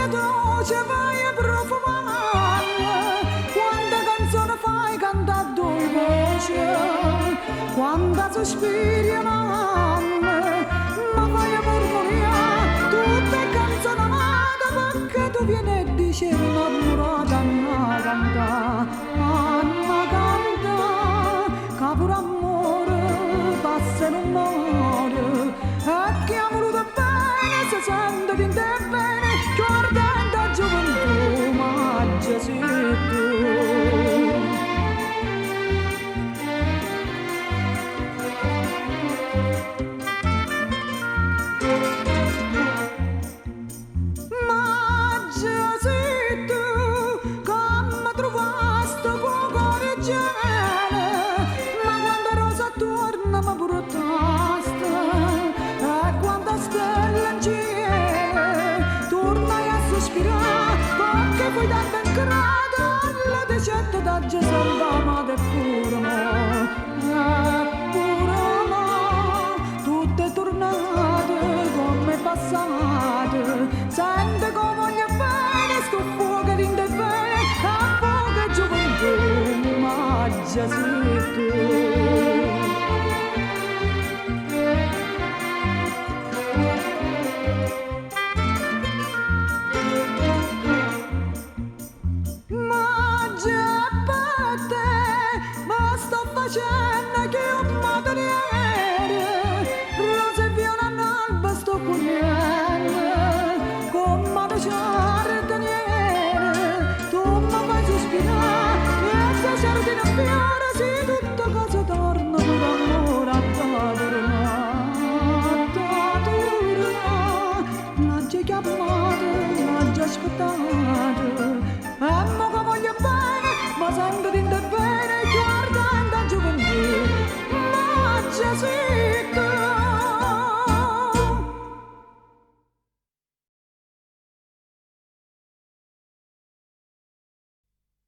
dolce vai a profumare, quanta canzone fai cantare due voci, quanta sospiri amare, ma fai a mormoriare tutte canzoni amate perché tu vieni e dici innamorata Anna canta, Anna canta, che pure amore passa e non muore, e chi ha voluto bene si sente che te bene, che ardente gioventù, ma già sei tu. Poi da ben grado alla decetta da Gesù amata e pure mo, tutte tornate come passate, sente come voglio bene sto fuoco di te bene, a poca gioventù, ma già sei tu. Facendo che un materiale rose e viola all'alba sto cogliendo come